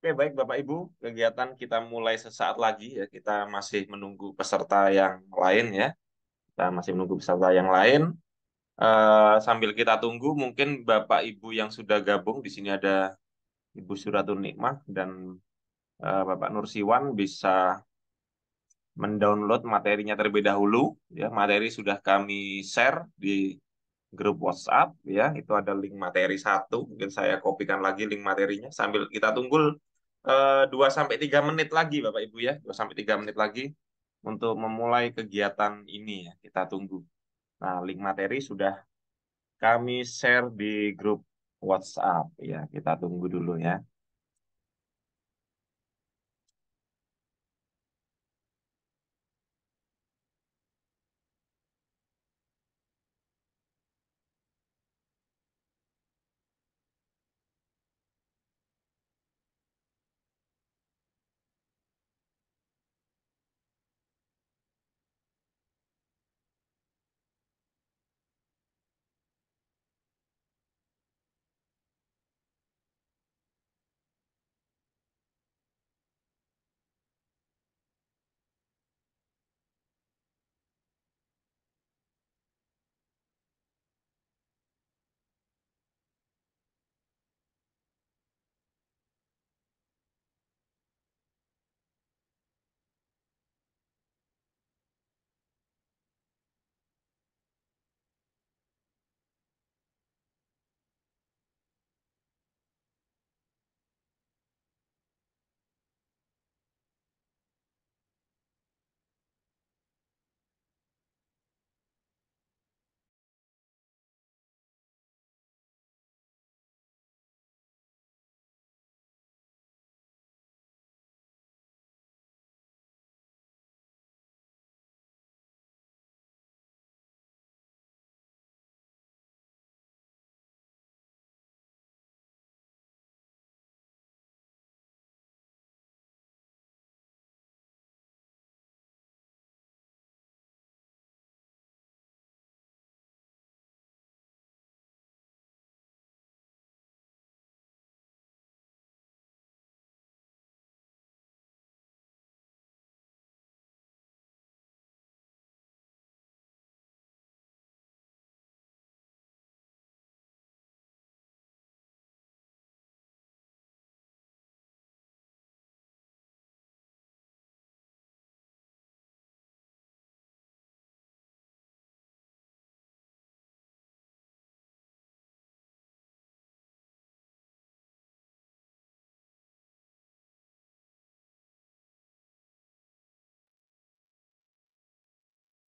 Oke, baik Bapak Ibu, kegiatan kita mulai sesaat lagi ya. Kita masih menunggu peserta yang lain ya. Kita masih menunggu peserta yang lain. Sambil kita tunggu, mungkin Bapak Ibu yang sudah gabung di sini ada Ibu Suratun Nikmah dan Bapak Nursiwan bisa mendownload materinya terlebih dahulu. Ya, materi sudah kami share di grup WhatsApp ya. Itu ada link materi satu. Mungkin saya kopikan lagi link materinya sambil kita tunggu 2 sampai 3 menit lagi Bapak Ibu ya. 2 sampai 3 menit lagi untuk memulai kegiatan ini ya. Kita tunggu. Nah, link materi sudah kami share di grup WhatsApp ya. Kita tunggu dulu ya.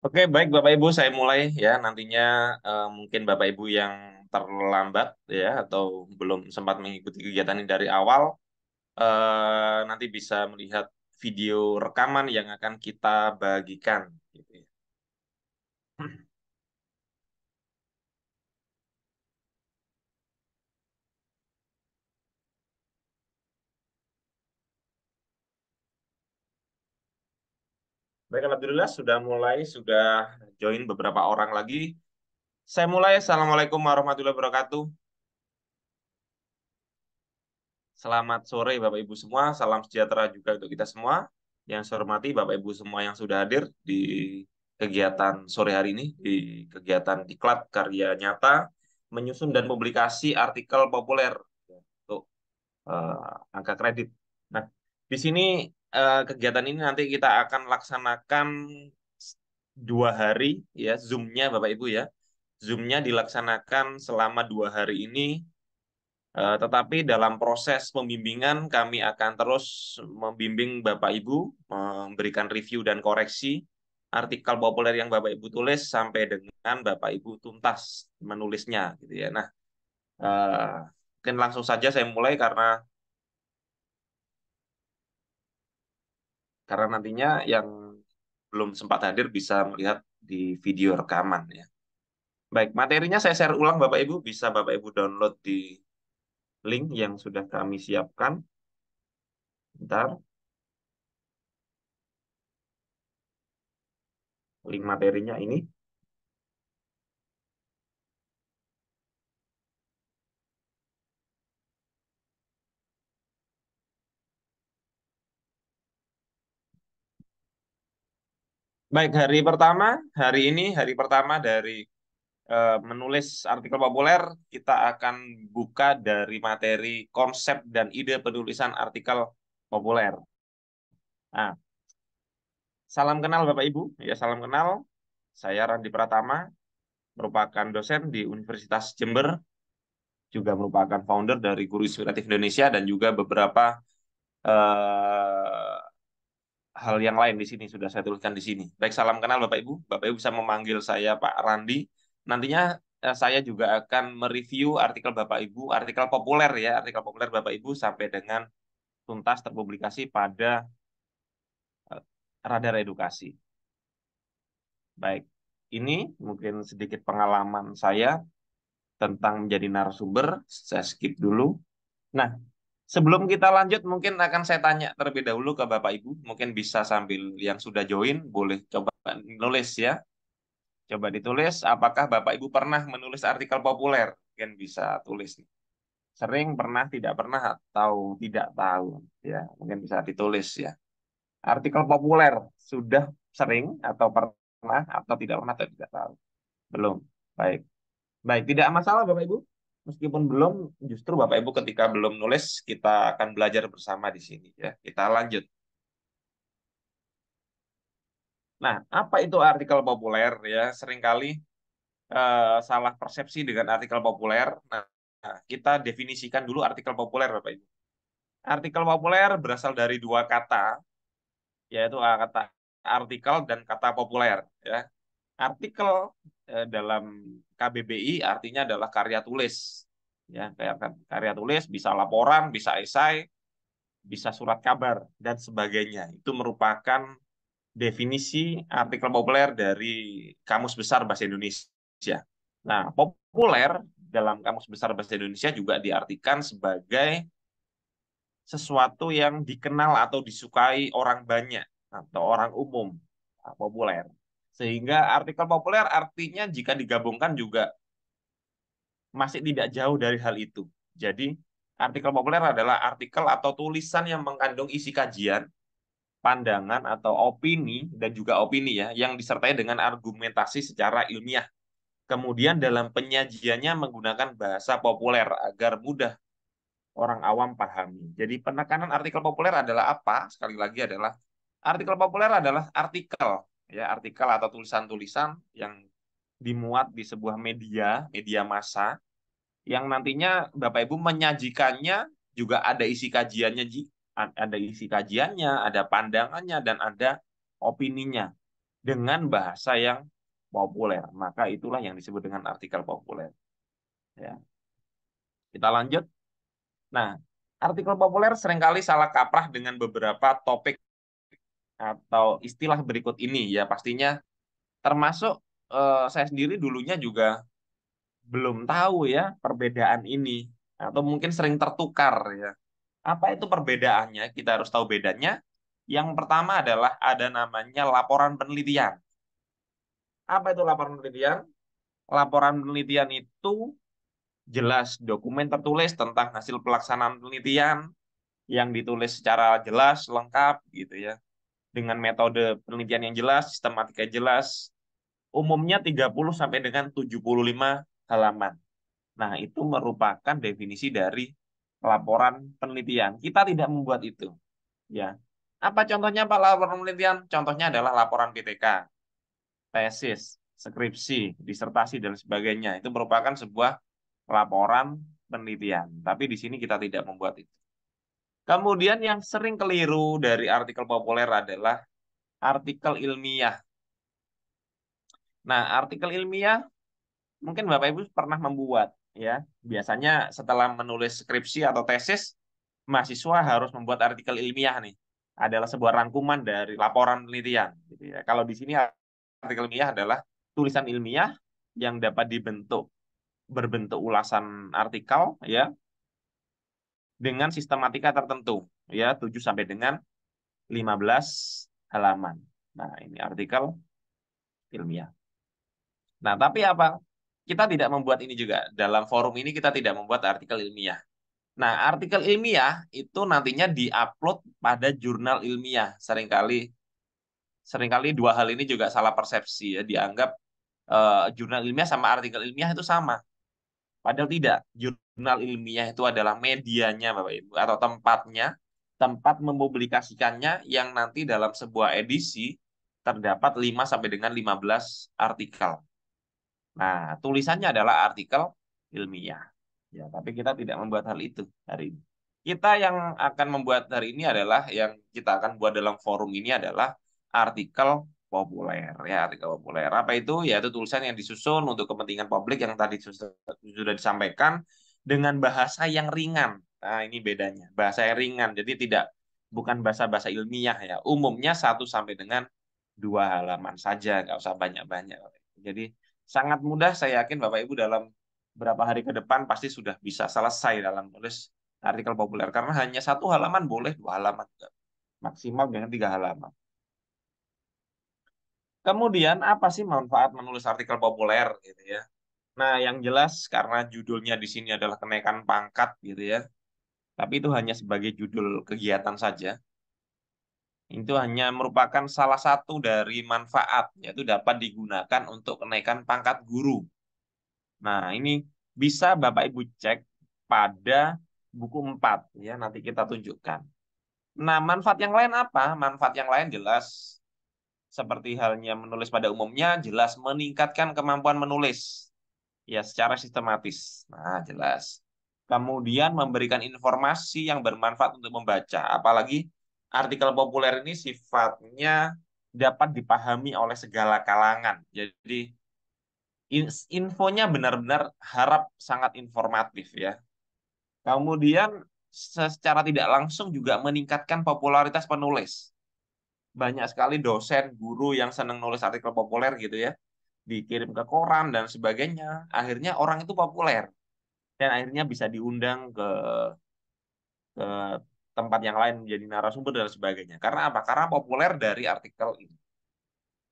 Oke, baik Bapak Ibu, saya mulai ya. Nantinya mungkin Bapak Ibu yang terlambat ya atau belum sempat mengikuti kegiatan ini dari awal, nanti bisa melihat video rekaman yang akan kita bagikan. Gitu ya. Baik, Alhamdulillah sudah mulai, sudah join beberapa orang lagi. Saya mulai. Assalamualaikum warahmatullahi wabarakatuh. Selamat sore Bapak Ibu semua. Salam sejahtera juga untuk kita semua. Yang saya hormati Bapak Ibu semua yang sudah hadir di kegiatan sore hari ini, di kegiatan Diklat Karya Nyata, menyusun dan publikasi artikel populer untuk angka kredit. Nah, di sini kegiatan ini nanti kita akan laksanakan 2 hari ya, Zoom-nya Bapak Ibu ya. Zoom-nya dilaksanakan selama 2 hari ini. Tetapi dalam proses pembimbingan kami akan terus membimbing Bapak Ibu, memberikan review dan koreksi artikel populer yang Bapak Ibu tulis sampai dengan Bapak Ibu tuntas menulisnya, gitu ya. Nah, eh, mungkin langsung saja saya mulai karena nantinya yang belum sempat hadir bisa melihat di video rekaman ya. Baik, materinya saya share ulang Bapak Ibu, bisa Bapak Ibu download di link yang sudah kami siapkan. Bentar, link materinya ini. Baik, hari ini hari pertama dari menulis artikel populer, kita akan buka dari materi konsep dan ide penulisan artikel populer. Nah, salam kenal Bapak Ibu, ya salam kenal. Saya Randi Pratama, merupakan dosen di Universitas Jember, juga merupakan founder dari Guru Inspiratif Indonesia dan juga beberapa eh, hal yang lain di sini sudah saya tuliskan di sini. Baik, salam kenal Bapak Ibu. Bapak Ibu bisa memanggil saya Pak Randi. Nantinya saya juga akan mereview artikel Bapak Ibu, artikel populer ya, artikel populer Bapak Ibu sampai dengan tuntas terpublikasi pada Radar Edukasi. Baik, ini mungkin sedikit pengalaman saya tentang menjadi narasumber. Saya skip dulu. Nah, sebelum kita lanjut, mungkin akan saya tanya terlebih dahulu ke Bapak Ibu. Mungkin bisa sambil yang sudah join, boleh coba nulis ya. Coba ditulis, apakah Bapak Ibu pernah menulis artikel populer? Mungkin bisa tulis. Sering, pernah, tidak pernah, atau tidak tahu. Ya, mungkin bisa ditulis ya. Artikel populer, sudah sering, atau pernah, atau tidak pernah, atau tidak tahu. Belum. Baik. Baik, tidak masalah Bapak Ibu. Meskipun belum, justru Bapak Ibu ketika belum nulis, kita akan belajar bersama di sini ya. Kita lanjut. Nah, apa itu artikel populer ya? Seringkali salah persepsi dengan artikel populer. Nah, kita definisikan dulu artikel populer, Bapak Ibu. Artikel populer berasal dari dua kata, yaitu kata artikel dan kata populer. Ya. Artikel dalam KBBI artinya adalah karya tulis. Ya, kayak karya tulis bisa laporan, bisa esai, bisa surat kabar dan sebagainya. Itu merupakan definisi artikel populer dari Kamus Besar Bahasa Indonesia. Nah, populer dalam Kamus Besar Bahasa Indonesia juga diartikan sebagai sesuatu yang dikenal atau disukai orang banyak atau orang umum, populer. Sehingga artikel populer artinya jika digabungkan juga masih tidak jauh dari hal itu. Jadi, artikel populer adalah artikel atau tulisan yang mengandung isi kajian, pandangan atau opini dan juga opini ya yang disertai dengan argumentasi secara ilmiah. Kemudian dalam penyajiannya menggunakan bahasa populer agar mudah orang awam pahami. Jadi penekanan artikel populer adalah apa? Sekali lagi adalah artikel populer adalah artikel ya, artikel atau tulisan-tulisan yang dimuat di sebuah media, media massa yang nantinya Bapak Ibu menyajikannya juga ada isi kajiannya, ada isi kajiannya, ada pandangannya dan ada opininya dengan bahasa yang populer. Maka itulah yang disebut dengan artikel populer. Ya. Kita lanjut. Nah, artikel populer seringkali salah kaprah dengan beberapa topik atau istilah berikut ini ya pastinya termasuk saya sendiri dulunya juga belum tahu ya perbedaan ini atau mungkin sering tertukar ya. Apa itu perbedaannya? Kita harus tahu bedanya. Yang pertama adalah ada namanya laporan penelitian. Apa itu laporan penelitian? Laporan penelitian itu jelas dokumen tertulis tentang hasil pelaksanaan penelitian yang ditulis secara jelas, lengkap gitu ya. Dengan metode penelitian yang jelas, sistematika yang jelas, umumnya 30 sampai dengan 75 halaman. Nah, itu merupakan definisi dari laporan penelitian. Kita tidak membuat itu, ya. Apa contohnya Pak laporan penelitian? Contohnya adalah laporan PTK, tesis, skripsi, disertasi dan sebagainya. Itu merupakan sebuah laporan penelitian. Tapi di sini kita tidak membuat itu. Kemudian yang sering keliru dari artikel populer adalah artikel ilmiah. Nah, artikel ilmiah mungkin Bapak Ibu pernah membuat ya. Biasanya setelah menulis skripsi atau tesis, mahasiswa harus membuat artikel ilmiah nih. Adalah sebuah rangkuman dari laporan penelitian gitu ya. Kalau di sini artikel ilmiah adalah tulisan ilmiah yang dapat berbentuk ulasan artikel ya dengan sistematika tertentu ya 7 sampai dengan 15 halaman. Nah, ini artikel ilmiah. Nah, tapi apa? Kita tidak membuat ini juga. Dalam forum ini kita tidak membuat artikel ilmiah. Nah, artikel ilmiah itu nantinya diupload pada jurnal ilmiah. Seringkali seringkali dua hal ini juga salah persepsi ya, dianggap jurnal ilmiah sama artikel ilmiah itu sama. Padahal tidak. Jurnal ilmiah itu adalah medianya, Bapak Ibu, atau tempatnya, tempat mempublikasikannya yang nanti dalam sebuah edisi terdapat 5 sampai dengan 15 artikel. Nah, tulisannya adalah artikel ilmiah. Ya, tapi kita tidak membuat hal itu hari ini. Kita yang akan membuat hari ini adalah yang kita akan buat dalam forum ini adalah artikel populer ya, artikel populer. Apa itu? Yaitu tulisan yang disusun untuk kepentingan publik yang tadi sudah disampaikan dengan bahasa yang ringan. Nah, ini bedanya. Bahasa yang ringan. Jadi tidak bukan bahasa-bahasa ilmiah ya. Umumnya 1 sampai dengan 2 halaman saja, nggak usah banyak-banyak. Jadi sangat mudah, saya yakin Bapak Ibu dalam berapa hari ke depan pasti sudah bisa selesai dalam nulis artikel populer. Karena hanya 1 halaman boleh, 2 halaman. Maksimal dengan 3 halaman. Kemudian apa sih manfaat menulis artikel populer gitu ya? Nah, yang jelas karena judulnya di sini adalah kenaikan pangkat gitu ya. Tapi itu hanya sebagai judul kegiatan saja. Itu hanya merupakan salah satu dari manfaat, yaitu dapat digunakan untuk kenaikan pangkat guru. Nah, ini bisa Bapak Ibu cek pada buku 4 ya, nanti kita tunjukkan. Nah, manfaat yang lain apa? Manfaat yang lain jelas seperti halnya menulis pada umumnya, jelas meningkatkan kemampuan menulis ya secara sistematis. Nah, jelas. Kemudian memberikan informasi yang bermanfaat untuk membaca, apalagi artikel populer ini sifatnya dapat dipahami oleh segala kalangan. Jadi infonya benar-benar harap sangat informatif ya. Kemudian secara tidak langsung juga meningkatkan popularitas penulis. Banyak sekali dosen, guru yang senang nulis artikel populer gitu ya, dikirim ke koran dan sebagainya. Akhirnya orang itu populer dan akhirnya bisa diundang ke tempat yang lain menjadi narasumber dan sebagainya. Karena apa? Karena populer dari artikel ini.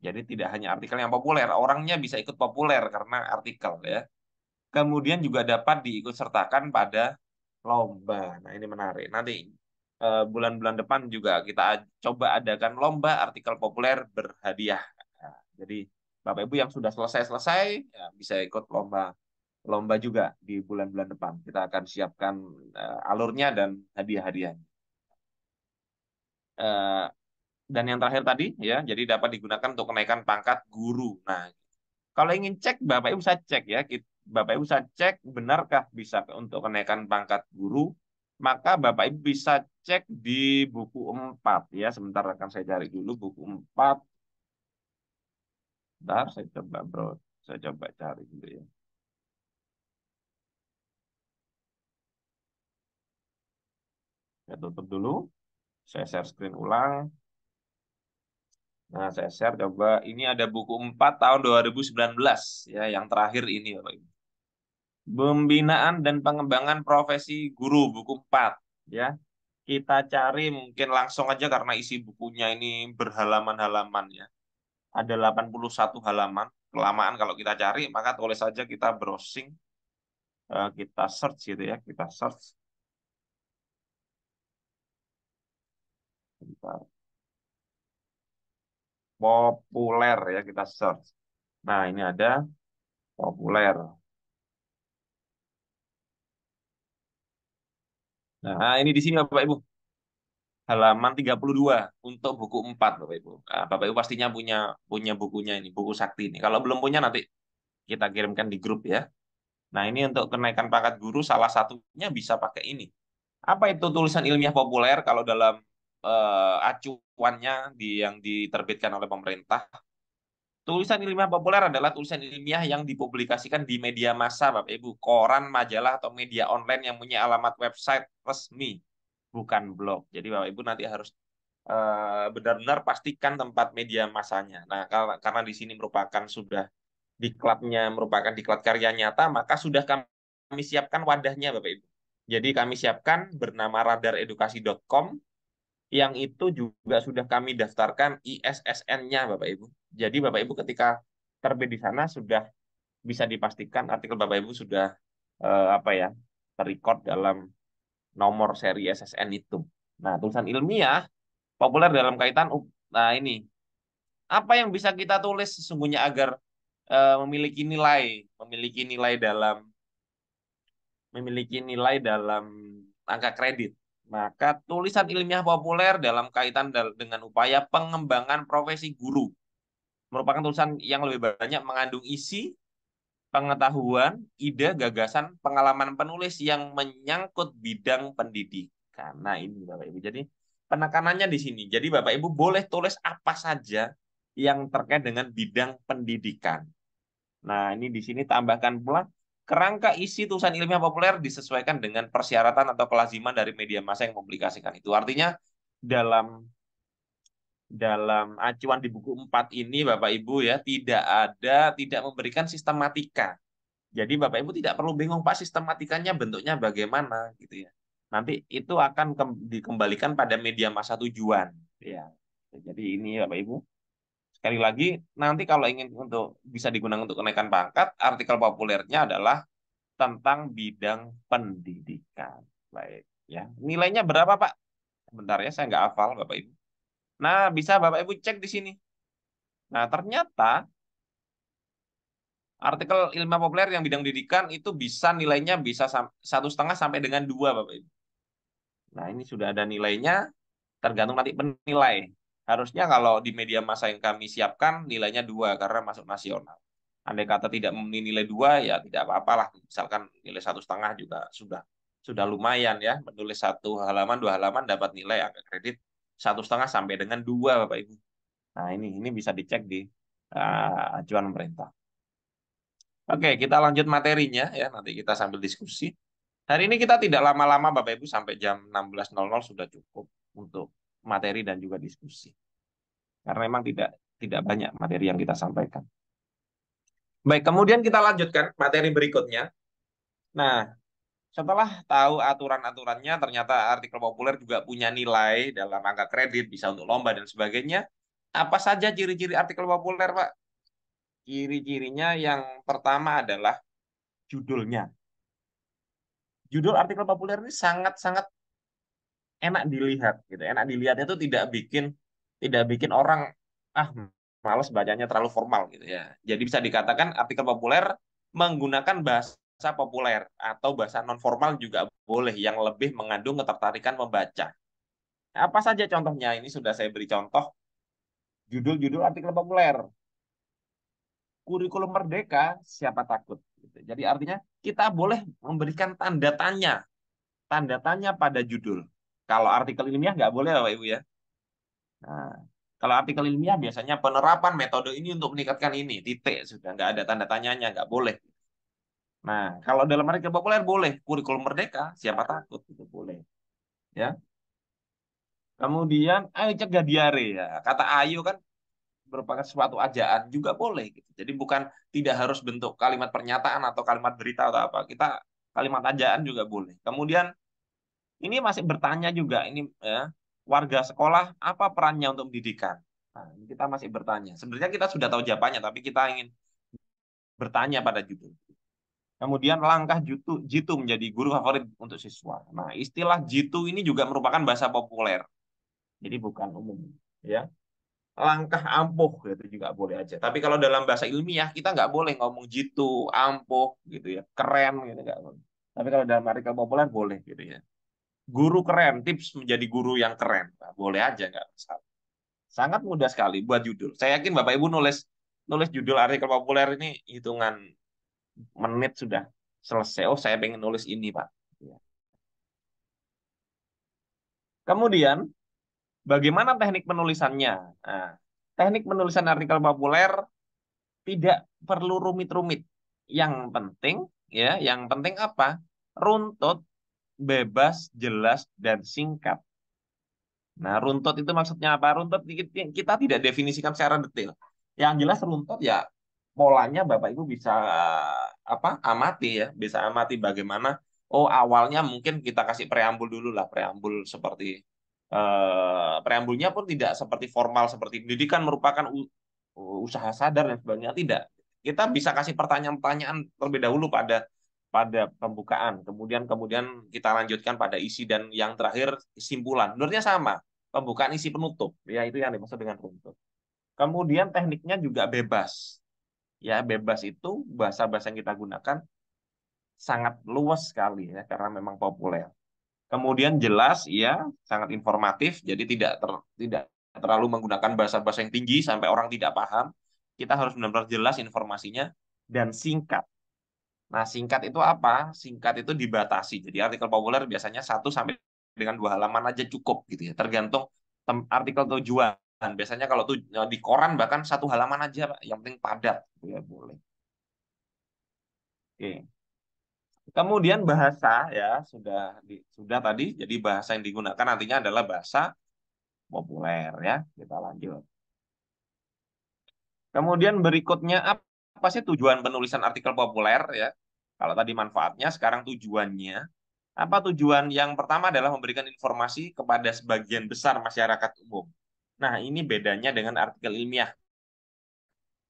Jadi tidak hanya artikel yang populer, orangnya bisa ikut populer karena artikel ya. Kemudian juga dapat diikut sertakan pada lomba. Nah, ini menarik. Nanti bulan-bulan depan juga kita coba adakan lomba artikel populer berhadiah. Nah, jadi Bapak Ibu yang sudah selesai-selesai ya, bisa ikut lomba lomba juga di bulan-bulan depan. Kita akan siapkan alurnya dan hadiah-hadiahnya. Eh, dan yang terakhir tadi ya, jadi dapat digunakan untuk kenaikan pangkat guru. Nah, kalau ingin cek, Bapak Ibu bisa cek ya. Bapak Ibu bisa cek benarkah bisa untuk kenaikan pangkat guru. Maka Bapak Ibu bisa cek di buku 4 ya. Sebentar akan saya cari dulu buku 4. Bentar, saya coba bro. Saya coba cari dulu ya. Saya tutup dulu. Saya share screen ulang. Nah, saya share coba. Ini ada buku 4 tahun 2019 ya, yang terakhir ini Bapak Ibu. Pembinaan dan pengembangan profesi guru buku 4 ya. Kita cari mungkin langsung aja karena isi bukunya ini berhalaman-halaman ya. Ada 81 halaman. Kelamaan kalau kita cari, maka tulis saja kita browsing, kita search gitu ya, kita search. Bentar. Populer ya, kita search. Nah, ini ada populer. Nah, ini di sini Bapak Ibu. Halaman 32 untuk buku 4 Bapak Ibu. Nah, Bapak Ibu pastinya punya punya bukunya ini, buku sakti ini. Kalau belum punya nanti kita kirimkan di grup ya. Nah, ini untuk kenaikan pangkat guru salah satunya bisa pakai ini. Apa itu tulisan ilmiah populer kalau dalam acuannya yang diterbitkan oleh pemerintah? Tulisan ilmiah populer adalah tulisan ilmiah yang dipublikasikan di media massa, Bapak Ibu, koran, majalah, atau media online yang punya alamat website resmi, bukan blog. Jadi Bapak Ibu nanti harus benar-benar pastikan tempat media massanya. Nah, karena di sini merupakan sudah diklatnya merupakan diklat karya nyata, maka sudah kami siapkan wadahnya, Bapak Ibu. Jadi kami siapkan bernama radaredukasi.com yang itu juga sudah kami daftarkan ISSN-nya, Bapak Ibu. Jadi Bapak Ibu ketika terbit di sana sudah bisa dipastikan artikel Bapak Ibu sudah apa ya terrecord dalam nomor seri SSN itu. Nah, tulisan ilmiah populer dalam kaitan nah ini Apa yang bisa kita tulis sesungguhnya agar memiliki nilai dalam angka kredit. Maka tulisan ilmiah populer dalam kaitan dengan upaya pengembangan profesi guru merupakan tulisan yang lebih banyak mengandung isi, pengetahuan, ide, gagasan, pengalaman penulis yang menyangkut bidang pendidikan. Nah, ini Bapak Ibu. Jadi penekanannya di sini. Jadi Bapak Ibu boleh tulis apa saja yang terkait dengan bidang pendidikan. Nah, ini di sini tambahkan pula kerangka isi tulisan ilmiah populer disesuaikan dengan persyaratan atau kelaziman dari media massa yang mempublikasikan itu. Artinya dalam dalam acuan di buku 4 ini Bapak Ibu ya tidak memberikan sistematika. Jadi Bapak Ibu tidak perlu bingung Pak sistematikanya bentuknya bagaimana gitu ya. Nanti itu akan dikembalikan pada media massa tujuan ya. Jadi ini Bapak Ibu. Sekali lagi, nanti kalau ingin untuk bisa digunakan untuk kenaikan pangkat, artikel populernya adalah tentang bidang pendidikan. Baik, ya. Nilainya berapa, Pak? Bentar ya, saya nggak hafal, Bapak Ibu. Nah, bisa Bapak Ibu cek di sini. Nah, ternyata artikel ilmiah populer yang bidang pendidikan itu bisa nilainya bisa 1,5 sampai dengan 2, Bapak Ibu. Nah, ini sudah ada nilainya, tergantung nanti penilai. Harusnya kalau di media massa yang kami siapkan nilainya 2 karena masuk nasional. Andai kata tidak memenuhi nilai 2 ya tidak apa-apalah. Misalkan nilai 1,5 juga sudah lumayan ya. Menulis 1 halaman 2 halaman dapat nilai angka kredit 1,5 sampai dengan 2 Bapak Ibu. Nah ini bisa dicek di acuan pemerintah. Oke kita lanjut materinya ya. Nanti kita sambil diskusi. Hari ini kita tidak lama-lama Bapak Ibu sampai jam 16.00 sudah cukup untuk materi dan juga diskusi. Karena memang tidak banyak materi yang kita sampaikan. Baik, kemudian kita lanjutkan materi berikutnya. Nah, setelah tahu aturan-aturannya, ternyata artikel populer juga punya nilai dalam angka kredit, bisa untuk lomba dan sebagainya. Apa saja ciri-ciri artikel populer, Pak? Ciri-cirinya yang pertama adalah judulnya. Judul artikel populer ini sangat-sangat enak dilihat, gitu. Enak dilihat itu tidak bikin orang ah males bacanya terlalu formal, gitu ya. Jadi bisa dikatakan artikel populer menggunakan bahasa populer atau bahasa non formal juga boleh yang lebih mengandung ketertarikan membaca. Apa saja contohnya? Ini sudah saya beri contoh judul-judul artikel populer. Kurikulum Merdeka, siapa takut? Gitu. Jadi artinya kita boleh memberikan tanda tanya pada judul. Kalau artikel ilmiah nggak boleh, Bapak Ibu ya. Nah, kalau artikel ilmiah biasanya penerapan metode ini untuk meningkatkan ini, titik sudah nggak ada tanda tanyanya, nggak boleh. Nah, kalau dalam artikel populer boleh, kurikulum Merdeka, siapa takut itu boleh. Ya. Kemudian, ayo cegah diare ya. Kata ayo kan merupakan suatu ajaan juga boleh gitu. Jadi bukan tidak harus bentuk kalimat pernyataan atau kalimat berita atau apa. Kita kalimat ajaan juga boleh. Kemudian ini masih bertanya juga ini ya, warga sekolah apa perannya untuk pendidikan? Nah, ini kita masih bertanya. Sebenarnya kita sudah tahu jawabannya, tapi kita ingin bertanya pada judul. Kemudian langkah jitu menjadi guru favorit untuk siswa. Nah, istilah jitu ini juga merupakan bahasa populer. Jadi bukan umum, ya. Langkah ampuh gitu juga boleh aja. Tapi kalau dalam bahasa ilmiah kita nggak boleh ngomong jitu, ampuh gitu ya, keren gitu nggak boleh. Tapi kalau dalam artikel populer boleh gitu ya. Guru keren, tips menjadi guru yang keren. Nah, boleh aja nggak masalah. Sangat mudah sekali buat judul. Saya yakin Bapak Ibu nulis nulis judul artikel populer ini hitungan menit sudah selesai. Oh, saya pengen nulis ini, Pak. Ya. Kemudian, bagaimana teknik penulisannya? Nah, teknik penulisan artikel populer tidak perlu rumit-rumit. Yang penting apa? Runtut, bebas, jelas, dan singkat. Nah, runtut itu maksudnya apa? Runtut kita tidak definisikan secara detail. Yang jelas runtut ya polanya Bapak Ibu bisa apa? Amati ya, bisa amati bagaimana. Oh, awalnya mungkin kita kasih preambul dulu lah, preambul seperti preambulnya pun tidak seperti formal seperti pendidikan merupakan usaha sadar dan sebagainya tidak. Kita bisa kasih pertanyaan-pertanyaan terlebih dahulu pada pada pembukaan, kemudian kemudian kita lanjutkan pada isi dan yang terakhir kesimpulan. Sebenarnya sama, pembukaan isi penutup, ya itu yang dimaksud dengan runtut. Kemudian tekniknya juga bebas. Ya, bebas itu bahasa-bahasa yang kita gunakan sangat luas sekali ya karena memang populer. Kemudian jelas, ya, sangat informatif, jadi tidak terlalu menggunakan bahasa-bahasa yang tinggi sampai orang tidak paham. Kita harus benar-benar jelas informasinya dan singkat. Nah, singkat itu apa? Singkat itu dibatasi. Jadi artikel populer biasanya 1 sampai dengan 2 halaman aja cukup gitu ya. Tergantung artikel tujuan. Biasanya kalau tuh di koran bahkan 1 halaman aja, Pak. Yang penting padat, gitu ya boleh. Oke. Kemudian bahasa, ya sudah tadi. Jadi bahasa yang digunakan nantinya adalah bahasa populer ya. Kita lanjut. Kemudian berikutnya apa sih tujuan penulisan artikel populer ya? Kalau tadi manfaatnya, sekarang tujuannya. Apa tujuan yang pertama adalah memberikan informasi kepada sebagian besar masyarakat umum. Nah, ini bedanya dengan artikel ilmiah.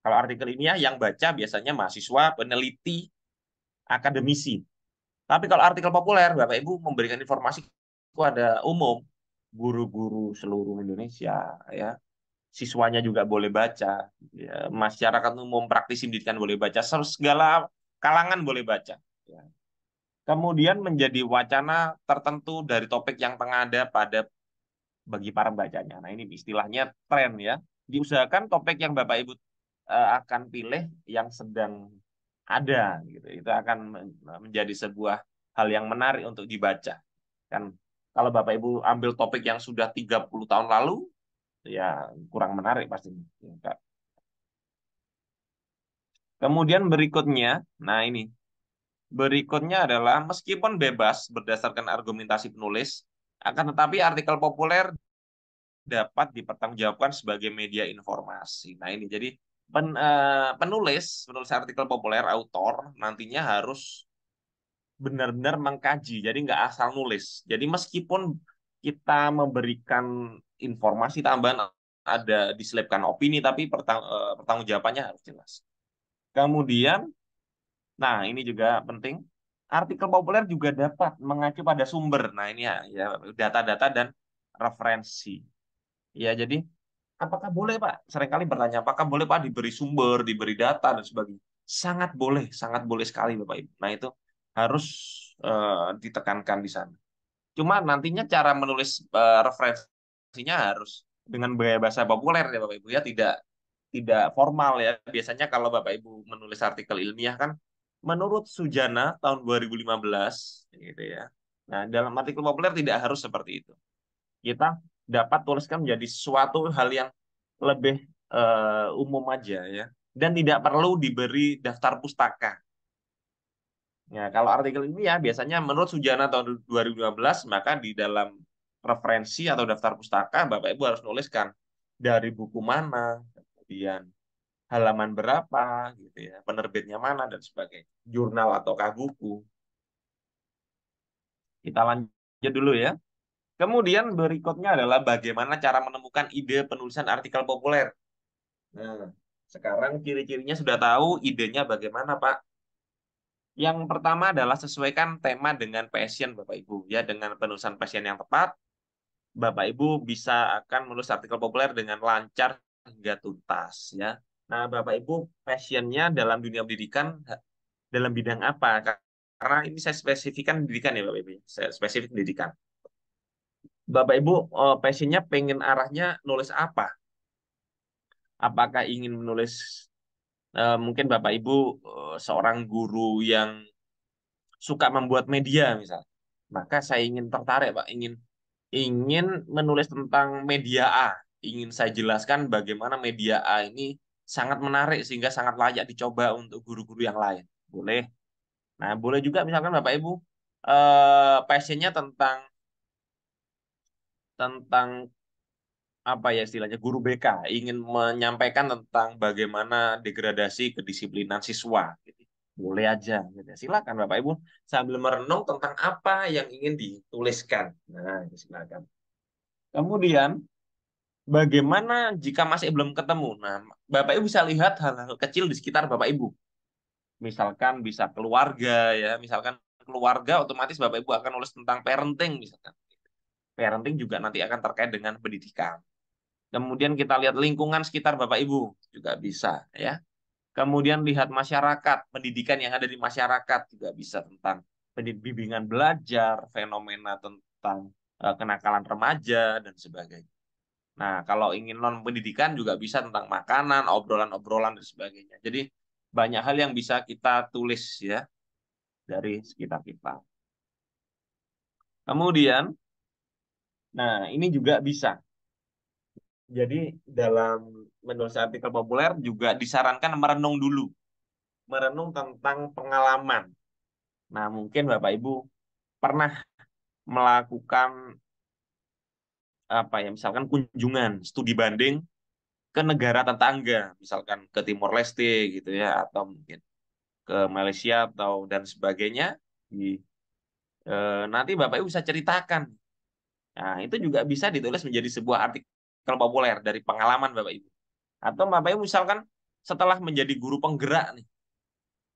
Kalau artikel ilmiah yang baca biasanya mahasiswa, peneliti, akademisi. Tapi kalau artikel populer, Bapak Ibu memberikan informasi kepada umum, guru-guru seluruh Indonesia, ya, siswanya juga boleh baca, ya, masyarakat umum, praktisi pendidikan boleh baca, segala kalangan boleh baca. Ya. Kemudian menjadi wacana tertentu dari topik yang tengah ada pada bagi para pembacanya. Nah, ini istilahnya tren ya. Diusahakan topik yang Bapak Ibu akan pilih yang sedang ada gitu. Itu akan menjadi sebuah hal yang menarik untuk dibaca. Kan kalau Bapak Ibu ambil topik yang sudah 30 tahun lalu, ya kurang menarik pastinya. Ya, Kak. Kemudian berikutnya, nah ini. Berikutnya adalah meskipun bebas berdasarkan argumentasi penulis, akan tetapi artikel populer dapat dipertanggungjawabkan sebagai media informasi. Nah ini jadi penulis artikel populer, autor nantinya harus benar-benar mengkaji, jadi nggak asal nulis. Jadi meskipun kita memberikan informasi tambahan, ada diselipkan opini, tapi pertanggungjawabannya harus jelas. Kemudian, nah ini juga penting, artikel populer juga dapat mengacu pada sumber. Nah ini ya data-data dan referensi. Ya jadi apakah boleh Pak? Seringkali bertanya, apakah boleh Pak diberi sumber, diberi data dan sebagainya? Sangat boleh sekali Bapak Ibu. Nah itu harus ditekankan di sana. Cuma nantinya cara menulis referensinya harus dengan bahasa populer ya Bapak Ibu ya, tidak formal ya. Biasanya kalau Bapak Ibu menulis artikel ilmiah kan menurut Sujana tahun 2015 gitu ya. Nah, dalam artikel populer tidak harus seperti itu. Kita dapat tuliskan menjadi suatu hal yang lebih umum aja ya, dan tidak perlu diberi daftar pustaka. Ya, kalau artikel ini ya biasanya menurut Sujana tahun 2015, maka di dalam referensi atau daftar pustaka Bapak Ibu harus nuliskan dari buku mana, kemudian halaman berapa gitu ya, penerbitnya mana dan sebagainya, jurnal ataukah buku. Kita lanjut dulu ya. Kemudian berikutnya adalah bagaimana cara menemukan ide penulisan artikel populer. Nah, sekarang ciri-cirinya sudah tahu, idenya bagaimana, Pak? Yang pertama adalah sesuaikan tema dengan passion Bapak Ibu. Ya, dengan penulisan passion yang tepat, Bapak Ibu bisa akan menulis artikel populer dengan lancar hingga tuntas. Ya. Nah, Bapak Ibu passionnya dalam dunia pendidikan dalam bidang apa? Karena ini saya spesifikkan pendidikan ya Bapak Ibu. Saya spesifik pendidikan. Bapak Ibu passionnya pengen arahnya nulis apa? Apakah ingin menulis mungkin Bapak Ibu seorang guru yang suka membuat media misal. Maka saya ingin tertarik, Pak, ingin ingin menulis tentang media A. Ingin saya jelaskan bagaimana media A ini sangat menarik sehingga sangat layak dicoba untuk guru-guru yang lain. Boleh. Nah, boleh juga misalkan Bapak Ibu passionnya tentang tentang apa ya istilahnya guru BK, ingin menyampaikan tentang bagaimana degradasi kedisiplinan siswa gitu. Boleh aja gitu. Silakan Bapak Ibu sambil merenung tentang apa yang ingin dituliskan. Nah, itu silakan. Kemudian bagaimana jika masih belum ketemu? Nah, Bapak Ibu bisa lihat hal-hal kecil di sekitar Bapak Ibu. Misalkan bisa keluarga ya, misalkan keluarga otomatis Bapak Ibu akan nulis tentang parenting misalkan. Parenting juga nanti akan terkait dengan pendidikan. Kemudian kita lihat lingkungan sekitar Bapak Ibu juga bisa ya. Kemudian lihat masyarakat, pendidikan yang ada di masyarakat juga bisa tentang bimbingan belajar, fenomena tentang kenakalan remaja dan sebagainya. Nah, kalau ingin non pendidikan juga bisa tentang makanan, obrolan-obrolan dan sebagainya. Jadi banyak hal yang bisa kita tulis ya dari sekitar kita. Kemudian, nah ini juga bisa. Jadi dalam menulis artikel populer juga disarankan merenung dulu, merenung tentang pengalaman. Nah, mungkin Bapak Ibu pernah melakukan apa ya, misalkan kunjungan studi banding ke negara tetangga, misalkan ke Timor Leste gitu ya, atau mungkin ke Malaysia atau dan sebagainya. Di, nanti Bapak Ibu bisa ceritakan. Nah, itu juga bisa ditulis menjadi sebuah artikel populer dari pengalaman Bapak Ibu. Atau Bapak Ibu misalkan setelah menjadi guru penggerak nih,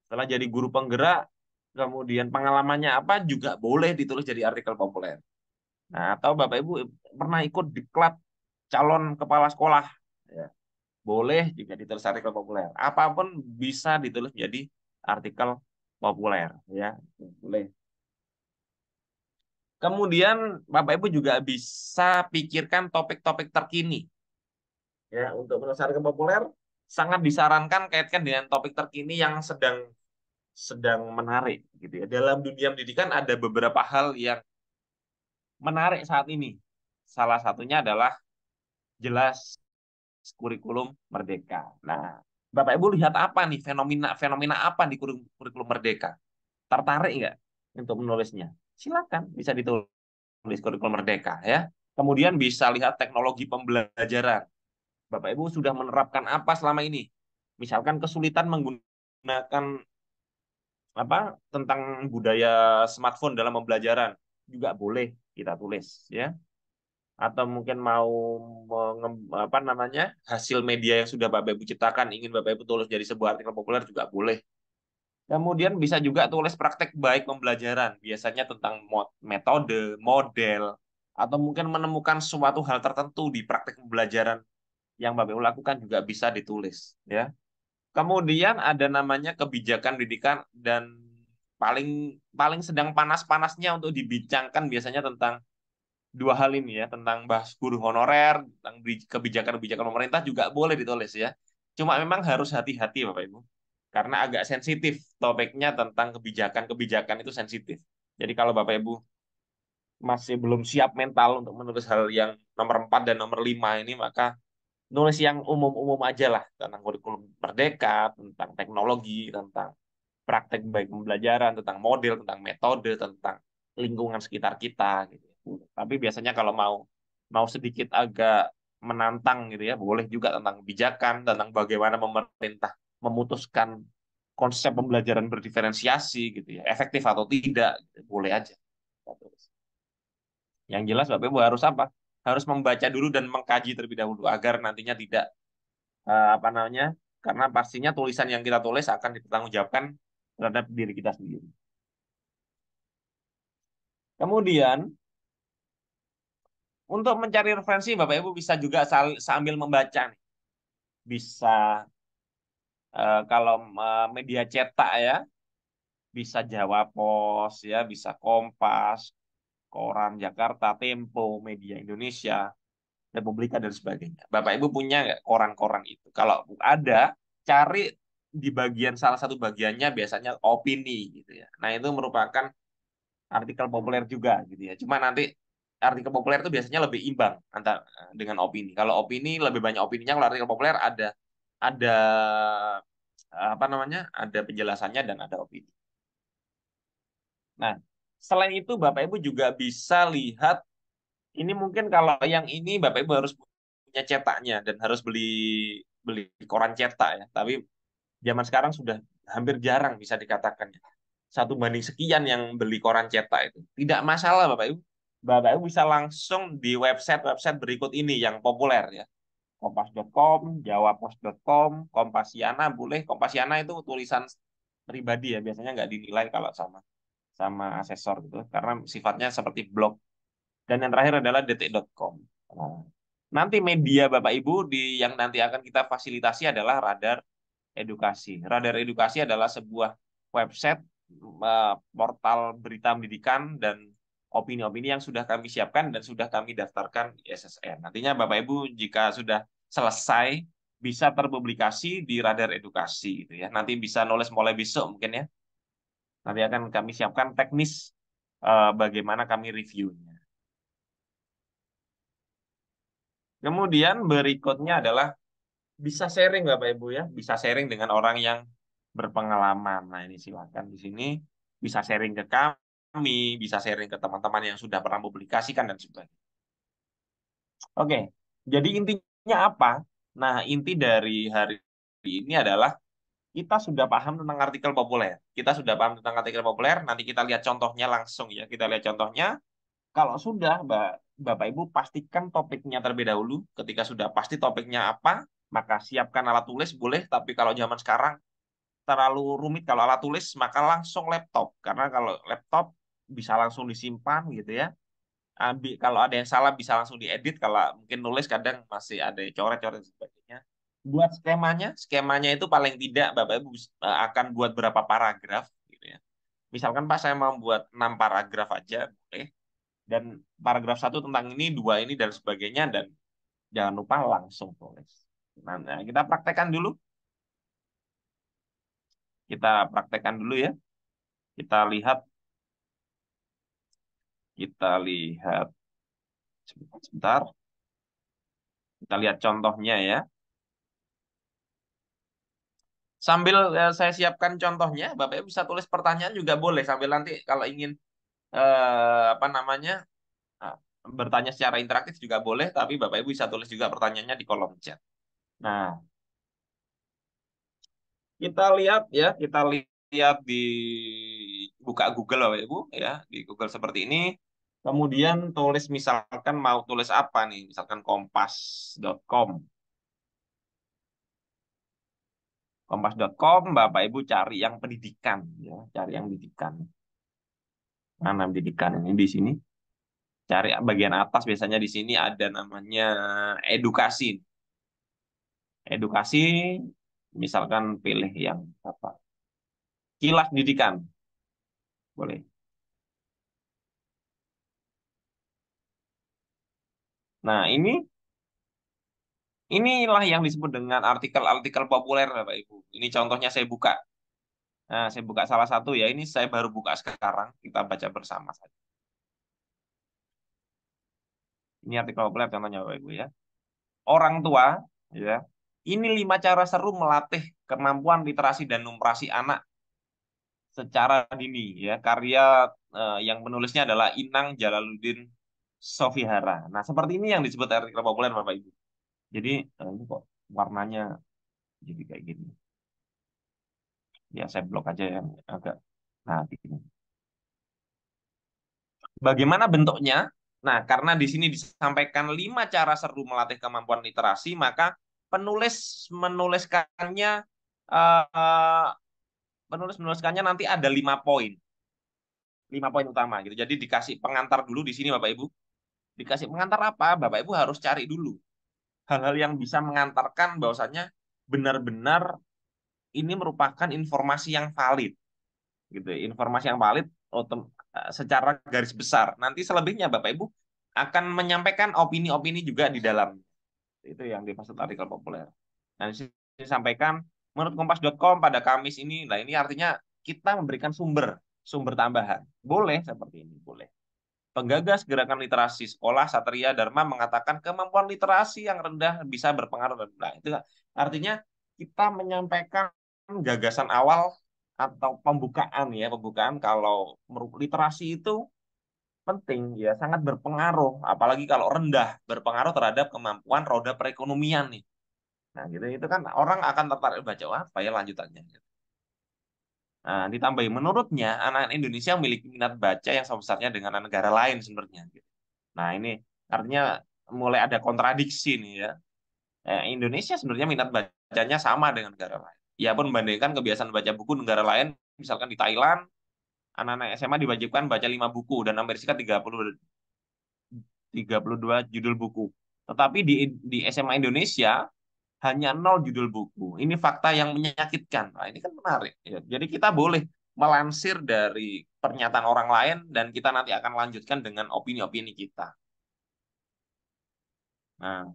setelah jadi guru penggerak, kemudian pengalamannya apa juga boleh ditulis jadi artikel populer. Nah, atau Bapak Ibu pernah ikut diklat calon kepala sekolah, ya, boleh juga ditulis artikel populer. Apapun bisa ditulis menjadi artikel populer, ya, boleh. Kemudian Bapak Ibu juga bisa pikirkan topik-topik terkini, ya, untuk menulis artikel populer sangat disarankan kaitkan dengan topik terkini yang sedang sedang menarik, gitu ya. Dalam dunia pendidikan ada beberapa hal yang menarik saat ini. Salah satunya adalah jelas kurikulum merdeka. Nah, Bapak Ibu lihat apa nih fenomena fenomena apa di kurikulum merdeka? Tertarik nggak untuk menulisnya? Silakan bisa ditulis kurikulum merdeka ya. Kemudian bisa lihat teknologi pembelajaran. Bapak Ibu sudah menerapkan apa selama ini? Misalkan kesulitan menggunakan apa tentang budaya smartphone dalam pembelajaran juga boleh kita tulis ya. Atau mungkin mau apa namanya hasil media yang sudah Bapak Ibu ciptakan ingin Bapak Ibu tulis jadi sebuah artikel populer juga boleh. Kemudian bisa juga tulis praktek baik pembelajaran, biasanya tentang metode, model, atau mungkin menemukan suatu hal tertentu di praktek pembelajaran yang Bapak Ibu lakukan juga bisa ditulis, ya. Kemudian ada namanya kebijakan pendidikan dan paling paling sedang panas-panasnya untuk dibincangkan biasanya tentang dua hal ini ya, tentang bahas guru honorer, tentang kebijakan-kebijakan pemerintah juga boleh ditulis ya. Cuma memang harus hati-hati Bapak Ibu. Karena agak sensitif topiknya tentang kebijakan-kebijakan itu sensitif. Jadi kalau Bapak Ibu masih belum siap mental untuk menulis hal yang nomor 4 dan nomor 5 ini, maka nulis yang umum-umum aja lah tentang kurikulum merdeka, tentang teknologi, tentang praktek baik pembelajaran, tentang model, tentang metode, tentang lingkungan sekitar kita gitu. Tapi biasanya kalau mau mau sedikit agak menantang gitu ya, boleh juga tentang kebijakan, tentang bagaimana pemerintah memutuskan konsep pembelajaran berdiferensiasi gitu ya, efektif atau tidak, gitu. Boleh aja. Yang jelas Bapak Ibu harus apa? Harus membaca dulu dan mengkaji terlebih dahulu agar nantinya tidak apa namanya? Karena pastinya tulisan yang kita tulis akan dipertanggungjawabkan terhadap diri kita sendiri. Kemudian, untuk mencari referensi, Bapak Ibu bisa juga sambil membaca nih. Bisa kalau media cetak ya, bisa Jawa Pos ya, bisa Kompas, Koran Jakarta, Tempo, Media Indonesia, Republika dan sebagainya. Bapak Ibu punya nggak koran-koran itu? Kalau ada, cari di bagian salah satu bagiannya biasanya opini gitu ya. Nah, itu merupakan artikel populer juga gitu ya. Cuma nanti artikel populer itu biasanya lebih imbang antara dengan opini. Kalau opini lebih banyak opininya, kalau artikel populer ada apa namanya? Ada penjelasannya dan ada opini. Nah, selain itu Bapak Ibu juga bisa lihat ini mungkin kalau yang ini Bapak Ibu harus punya cetaknya dan harus beli beli koran cetak ya. Tapi zaman sekarang sudah hampir jarang bisa dikatakan ya. Satu banding sekian yang beli koran cetak itu. Tidak masalah Bapak Ibu. Bapak Ibu bisa langsung di website-website berikut ini yang populer ya. Kompas.com, jawapos.com, Kompasiana boleh. Kompasiana itu tulisan pribadi ya, biasanya nggak dinilai kalau sama sama asesor gitu karena sifatnya seperti blog. Dan yang terakhir adalah detik.com. Nah, Nanti media Bapak Ibu yang nanti akan kita fasilitasi adalah Radar Edukasi. Radar Edukasi adalah sebuah website, portal berita pendidikan dan opini-opini yang sudah kami siapkan dan sudah kami daftarkan di SSN. Nantinya Bapak Ibu jika sudah selesai bisa terpublikasi di Radar Edukasi gitu ya. Nanti bisa nulis mulai besok mungkin ya. Nanti akan kami siapkan teknis bagaimana kami reviewnya. Kemudian berikutnya adalah bisa sharing Bapak Ibu ya, bisa sharing dengan orang yang berpengalaman. Nah, ini silakan di sini bisa sharing ke kami, bisa sharing ke teman-teman yang sudah pernah publikasikan dan sebagainya. Oke, jadi intinya apa? Nah, inti dari hari ini adalah kita sudah paham tentang artikel populer. Kita sudah paham tentang artikel populer, nanti kita lihat contohnya langsung ya. Kita lihat contohnya. Kalau sudah, Bapak Ibu pastikan topiknya terlebih dahulu. Ketika sudah pasti topiknya apa, maka siapkan alat tulis boleh, tapi kalau zaman sekarang terlalu rumit kalau alat tulis, maka langsung laptop. Karena kalau laptop bisa langsung disimpan gitu ya. Kalau ada yang salah bisa langsung diedit. Kalau mungkin nulis kadang masih ada coret-coret dan sebagainya. Buat skemanya, skemanya itu paling tidak Bapak Ibu akan buat berapa paragraf gitu ya. Misalkan Pak saya mau buat 6 paragraf aja, boleh. Dan paragraf satu tentang ini, dua ini dan sebagainya, dan jangan lupa langsung tulis. Nah, kita praktekkan dulu. Kita praktekkan dulu ya. Kita lihat, kita lihat sebentar. Kita lihat contohnya ya. Sambil saya siapkan contohnya, Bapak Ibu bisa tulis pertanyaan juga boleh sambil nanti kalau ingin apa namanya eh, bertanya secara interaktif juga boleh, tapi Bapak Ibu bisa tulis juga pertanyaannya di kolom chat. Nah, kita lihat ya, kita lihat di buka Google Bapak Ibu ya, di Google seperti ini. Kemudian tulis misalkan mau tulis apa nih, misalkan kompas.com. Kompas.com, Bapak Ibu cari yang pendidikan ya, cari yang pendidikan. Mana pendidikan ini di sini? Cari bagian atas biasanya di sini ada namanya edukasi. Edukasi, misalkan pilih yang apa? Kilas pendidikan, boleh. Nah, inilah yang disebut dengan artikel-artikel populer, Bapak Ibu. Ini contohnya saya buka. Nah, saya buka salah satu ya. Ini saya baru buka sekarang. Kita baca bersama saja. Ini artikel populer contohnya, Bapak Ibu ya. Orang tua, ya. Ini 5 cara seru melatih kemampuan literasi dan numerasi anak secara dini, ya. Karya yang penulisnya adalah Inang Jalaluddin Sofihara. Nah, seperti ini yang disebut artikel populer, Bapak Ibu. Jadi, ini kok warnanya jadi kayak gini. Ya, saya blok aja yang agak. Nah, ini. Bagaimana bentuknya? Nah, karena di sini disampaikan 5 cara seru melatih kemampuan literasi, maka penulis menuliskannya eh, penulis menuliskannya nanti ada 5 poin, 5 poin utama gitu. Jadi dikasih pengantar dulu di sini, Bapak Ibu. Dikasih pengantar apa? Bapak Ibu harus cari dulu hal-hal yang bisa mengantarkan bahwasannya benar-benar ini merupakan informasi yang valid, gitu. Informasi yang valid secara garis besar. Nanti selebihnya Bapak Ibu akan menyampaikan opini-opini juga di dalam. Itu yang dimaksud artikel populer. Nah, di sini disampaikan menurut kompas.com pada Kamis ini. Nah, ini artinya kita memberikan sumber tambahan. Boleh seperti ini, boleh. Penggagas gerakan literasi sekolah Satria Dharma mengatakan kemampuan literasi yang rendah bisa berpengaruh. Nah, itu artinya kita menyampaikan gagasan awal atau pembukaan ya, pembukaan kalau literasi itu penting ya, sangat berpengaruh, apalagi kalau rendah, berpengaruh terhadap kemampuan roda perekonomian nih. Nah, gitu itu kan orang akan tertarik baca. "Wah, apa ya lanjutannya?" Nah, ditambahi menurutnya anak Indonesia memiliki minat baca yang sama besarnya dengan negara lain sebenarnya, gitu. Nah, ini artinya mulai ada kontradiksi nih ya. Indonesia sebenarnya minat bacanya sama dengan negara lain. Ya pun membandingkan kebiasaan baca buku negara lain, misalkan di Thailand, anak-anak SMA diwajibkan baca 5 buku dan Amerika 32 judul buku. Tetapi di SMA Indonesia hanya 0 judul buku. Ini fakta yang menyakitkan. Nah, ini kan menarik. Ya. Jadi kita boleh melansir dari pernyataan orang lain dan kita nanti akan lanjutkan dengan opini-opini kita. Nah,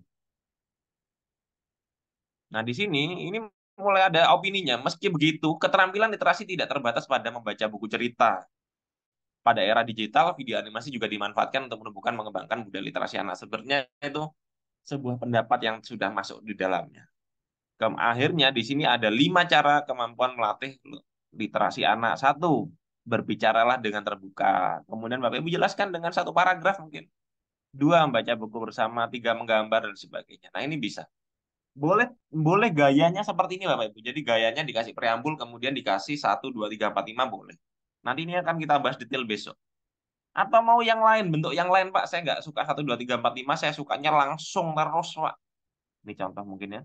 nah di sini ini mulai ada opininya. Meski begitu, keterampilan literasi tidak terbatas pada membaca buku cerita. Pada era digital, video animasi juga dimanfaatkan untuk menumbuhkan mengembangkan budaya literasi anak. Sebenarnya itu sebuah pendapat yang sudah masuk di dalamnya. Akhirnya di sini ada 5 cara kemampuan melatih literasi anak. Satu, berbicaralah dengan terbuka. Kemudian Bapak Ibu jelaskan dengan satu paragraf mungkin. Dua, membaca buku bersama. Tiga, menggambar dan sebagainya. Nah ini bisa. Boleh boleh gayanya seperti ini Bapak Ibu. Jadi gayanya dikasih preambul, kemudian dikasih 1, 2, 3, 4, 5 boleh. Nanti ini akan kita bahas detail besok. Atau mau yang lain, bentuk yang lain Pak. Saya nggak suka 1, 2, 3, 4, 5. Saya sukanya langsung terus Pak. Ini contoh mungkin ya.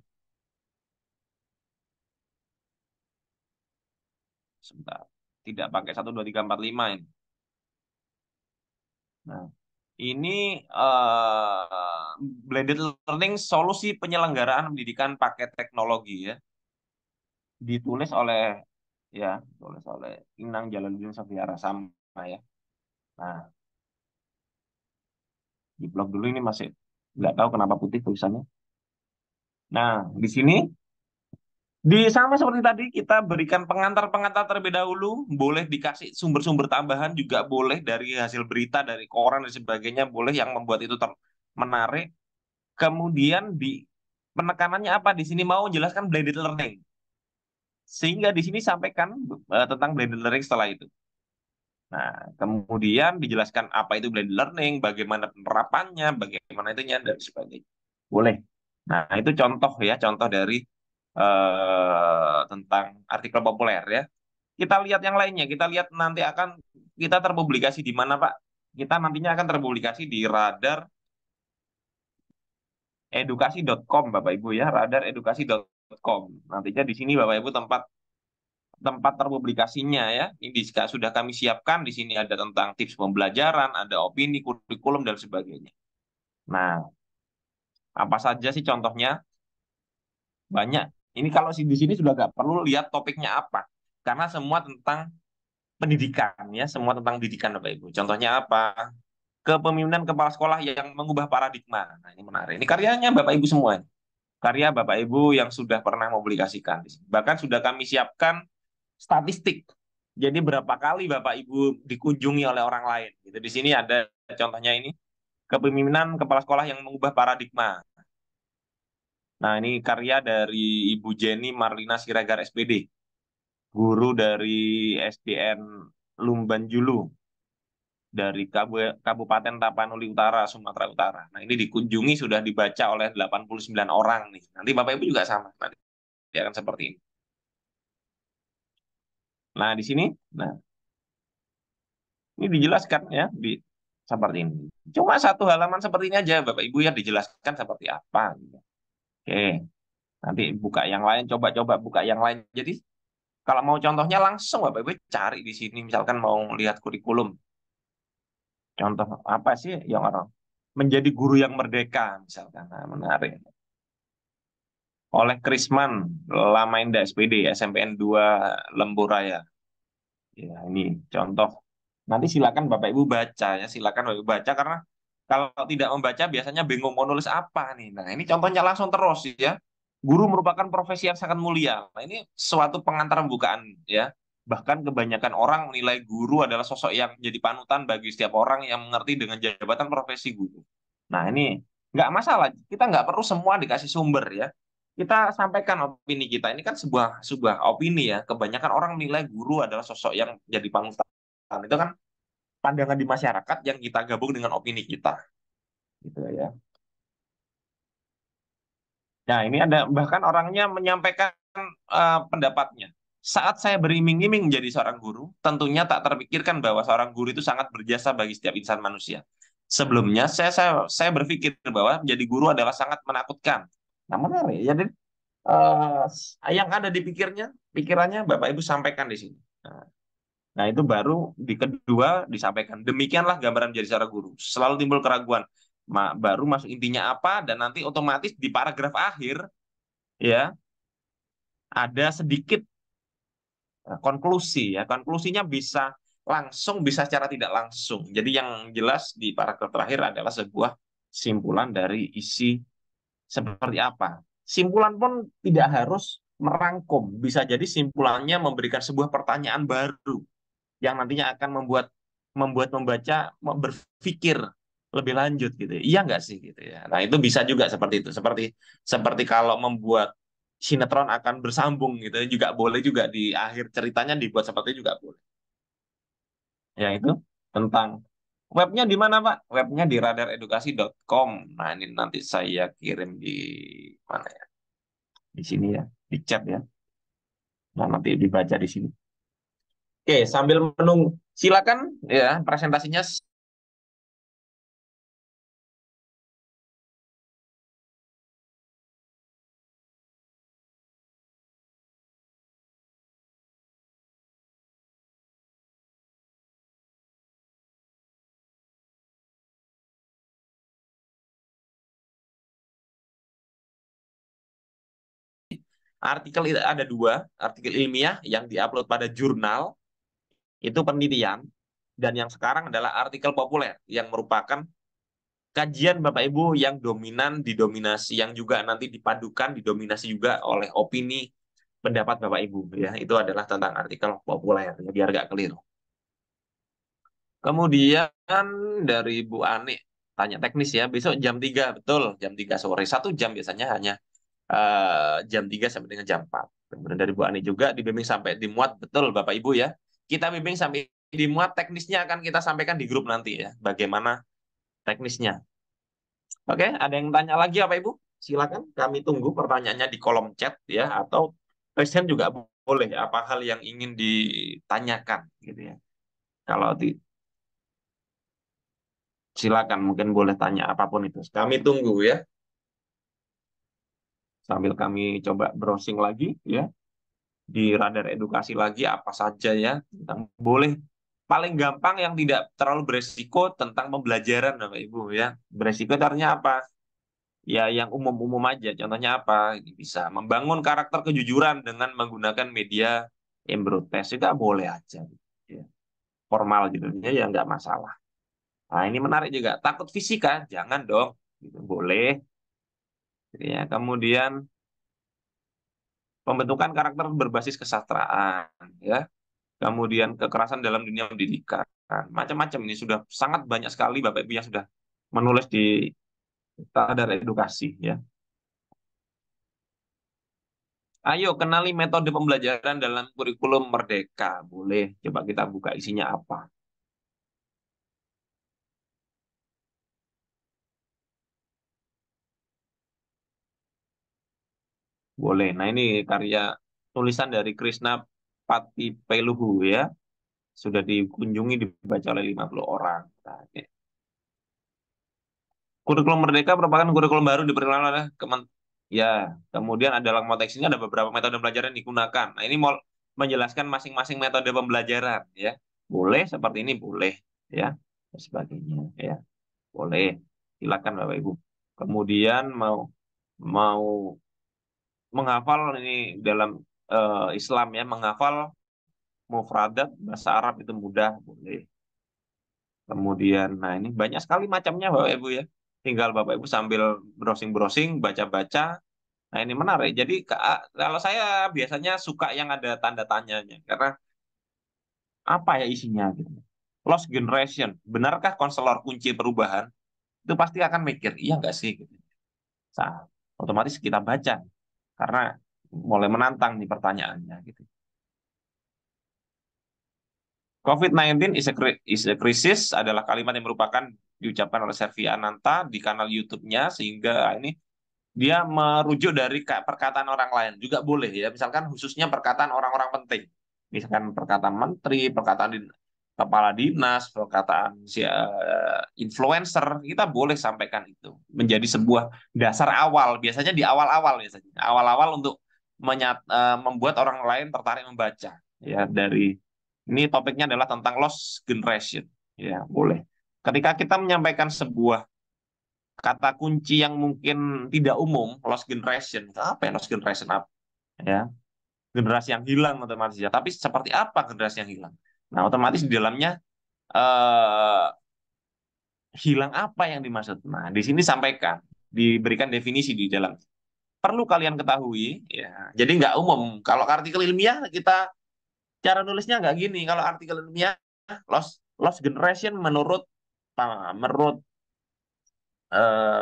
Sebentar. Tidak pakai 1, 2, 3, 4, 5 ini. Nah, ini blended learning solusi penyelenggaraan pendidikan pakai teknologi ya. Ditulis oleh ya, ditulis oleh Inang Jalaluddin Sofyara sama ya. Nah, di blog dulu ini masih nggak tahu kenapa putih tulisannya. Nah, di sini sama seperti tadi kita berikan pengantar-pengantar terlebih dahulu, boleh dikasih sumber-sumber tambahan juga boleh dari hasil berita dari koran dan sebagainya, boleh yang membuat itu menarik. Kemudian di penekanannya apa di sini mau menjelaskan blended learning. Sehingga di sini sampaikan tentang blended learning setelah itu. Nah, kemudian dijelaskan apa itu blended learning, bagaimana penerapannya, bagaimana itunya dan sebagainya. Boleh. Nah, itu contoh ya, contoh dari tentang artikel populer ya. Kita lihat yang lainnya, kita lihat nanti akan kita terpublikasi di mana, Pak? Kita nantinya akan terpublikasi di radaredukasi.com Bapak Ibu ya, radaredukasi.com. Nantinya di sini Bapak Ibu tempat tempat terpublikasinya ya. Ini sudah kami siapkan. Di sini ada tentang tips pembelajaran, ada opini, kurikulum dan sebagainya. Nah, apa saja sih contohnya? Banyak. Ini kalau di sini sudah nggak perlu lihat topiknya apa, karena semua tentang pendidikan ya, semua tentang pendidikan Bapak Ibu. Contohnya apa? Kepemimpinan kepala sekolah yang mengubah paradigma. Nah, ini menarik. Ini karyanya Bapak Ibu semua. Karya Bapak Ibu yang sudah pernah mempublikasikan. Bahkan sudah kami siapkan statistik. Jadi berapa kali Bapak Ibu dikunjungi oleh orang lain. Gitu. Di sini ada contohnya ini. Kepemimpinan kepala sekolah yang mengubah paradigma. Nah, ini karya dari Ibu Jenny Marlina Siregar SPD. Guru dari SDN Lumban Julu. Dari Kabupaten Tapanuli Utara, Sumatera Utara. Nah, ini dikunjungi sudah dibaca oleh 89 orang nih. Nanti Bapak Ibu juga sama. Nanti akan seperti ini. Nah, di sini, nah ini dijelaskan ya seperti ini. Cuma satu halaman seperti ini aja, Bapak Ibu ya dijelaskan seperti apa. Gitu. Oke, nanti buka yang lain, coba-coba buka yang lain. Jadi kalau mau contohnya langsung Bapak Ibu cari di sini, misalkan mau lihat kurikulum. Contoh apa sih yang orang menjadi guru yang merdeka, misalkan. Nah, menarik. Oleh Krisman Lamainda SPD, SMPN 2 Lemburaya. Ya, ini contoh. Nanti silakan Bapak Ibu baca ya, silakan Bapak Ibu baca karena kalau tidak membaca biasanya bingung mau nulis apa nih. Nah, ini contohnya langsung terus ya. Guru merupakan profesi yang sangat mulia. Nah, ini suatu pengantar pembukaan ya. Bahkan kebanyakan orang menilai guru adalah sosok yang jadi panutan bagi setiap orang yang mengerti dengan jabatan profesi guru. Nah, ini nggak masalah. Kita nggak perlu semua dikasih sumber ya. Kita sampaikan opini kita. Ini kan sebuah sebuah opini ya. Kebanyakan orang menilai guru adalah sosok yang jadi panutan. Itu kan pandangan di masyarakat yang kita gabung dengan opini kita. Gitu ya. Nah, ini ada bahkan orangnya menyampaikan pendapatnya. Saat saya beriming-iming menjadi seorang guru, tentunya tak terpikirkan bahwa seorang guru itu sangat berjasa bagi setiap insan manusia. Sebelumnya, saya berpikir bahwa menjadi guru adalah sangat menakutkan. Nah, menarik. Jadi, yang ada di pikirannya Bapak Ibu sampaikan di sini. Nah, itu baru di kedua disampaikan. Demikianlah gambaran menjadi seorang guru. Selalu timbul keraguan. baru masuk intinya apa, dan nanti otomatis di paragraf akhir ya ada sedikit konklusi ya. Konklusinya bisa langsung, bisa secara tidak langsung. Jadi yang jelas di paragraf terakhir adalah sebuah simpulan dari isi seperti apa. Simpulan pun tidak harus merangkum, bisa jadi simpulannya memberikan sebuah pertanyaan baru yang nantinya akan membuat membuat membaca berpikir lebih lanjut gitu. Iya nggak sih gitu ya. Nah, itu bisa juga seperti itu. Seperti seperti kalau membuat sinetron akan bersambung gitu juga boleh, juga di akhir ceritanya dibuat seperti itu juga boleh. Ya itu tentang webnya di mana, Pak? Webnya di radaredukasi.com. Nah, ini nanti saya kirim di mana ya? Di sini ya, di chat ya. Nah, nanti dibaca di sini. Oke, sambil menunggu, silakan ya presentasinya. Artikel itu ada dua, artikel ilmiah yang diupload pada jurnal, itu penelitian, dan yang sekarang adalah artikel populer yang merupakan kajian Bapak Ibu yang dominan didominasi, yang juga nanti dipadukan didominasi juga oleh opini pendapat Bapak Ibu ya. Itu adalah tentang artikel populer ya, biar nggak keliru. Kemudian dari Bu Ani tanya teknis ya, besok jam 3 betul, jam 3 sore. 1 jam biasanya hanya jam 3 sampai dengan jam 4. Kemudian dari Bu Ani juga dibimbing sampai dimuat, betul Bapak Ibu ya. Kita bimbing sampai dimuat, teknisnya akan kita sampaikan di grup nanti ya, bagaimana teknisnya. Oke, ada yang tanya lagi Bapak Ibu? Silakan, kami tunggu pertanyaannya di kolom chat ya, atau presiden juga boleh, apa hal yang ingin ditanyakan gitu ya. Kalau silakan, mungkin boleh tanya apapun itu. Kami tunggu ya. Sambil kami coba browsing lagi ya di radar edukasi lagi apa saja ya tentang, boleh paling gampang yang tidak terlalu beresiko tentang pembelajaran Bapak Ibu ya. Beresiko artinya apa? Ya yang umum-umum aja. Contohnya apa? Ini bisa membangun karakter kejujuran dengan menggunakan media embrotes, juga boleh aja ya. Formal gitu ya nggak masalah. Nah, ini menarik juga. Takut fisika? Jangan dong. Gitu. Boleh. Ya, kemudian pembentukan karakter berbasis kesastraan, ya. Kemudian kekerasan dalam dunia pendidikan, macam-macam, ini sudah sangat banyak sekali Bapak Ibu yang sudah menulis di Radar Edukasi, ya. Ayo kenali metode pembelajaran dalam kurikulum Merdeka, boleh. Coba kita buka isinya apa, boleh. Nah ini karya tulisan dari Krishna Patipeluhu ya, sudah dikunjungi, dibaca oleh 50 orang. Nah, kurikulum Merdeka merupakan kurikulum baru diperkenalkan oleh ya. Kemudian ada dalam konteks ini ada beberapa metode pembelajaran yang digunakan. Nah, ini mau menjelaskan masing-masing metode pembelajaran ya. Boleh seperti ini boleh ya, dan sebagainya ya. Boleh. Silakan Bapak Ibu. Kemudian mau mau menghafal ini dalam Islam ya, menghafal mufradat bahasa Arab itu mudah, boleh. Kemudian, nah ini banyak sekali macamnya Bapak Ibu ya. Tinggal Bapak Ibu sambil browsing-browsing, baca-baca. Nah ini menarik. Jadi kalau saya biasanya suka yang ada tanda tanyanya. Karena apa ya isinya gitu. Lost generation. Benarkah konselor kunci perubahan? Itu pasti akan mikir, iya nggak sih? Gitu. Nah, otomatis kita baca. Karena mulai menantang nih pertanyaannya gitu. COVID-19 is a crisis adalah kalimat yang merupakan diucapkan oleh Servi Ananta di kanal YouTube-nya, sehingga ini dia merujuk dari perkataan orang lain juga boleh ya, misalkan khususnya perkataan orang-orang penting, misalkan perkataan menteri, perkataan kepala dinas, perkataan si influencer, kita boleh sampaikan itu menjadi sebuah dasar awal, biasanya di awal-awal, biasanya awal-awal untuk membuat orang lain tertarik membaca ya. Dari ini topiknya adalah tentang lost generation ya, boleh ketika kita menyampaikan sebuah kata kunci yang mungkin tidak umum, lost generation. Apa ya lost generation apa? Ya, generasi yang hilang otomatis ya. Tapi seperti apa generasi yang hilang? Nah, otomatis di dalamnya eh, hilang apa yang dimaksud? Nah, di sini sampaikan, diberikan definisi di dalam. Perlu kalian ketahui, ya. Jadi nggak umum. Kalau artikel ilmiah kita cara nulisnya nggak gini. Kalau artikel ilmiah lost lost generation menurut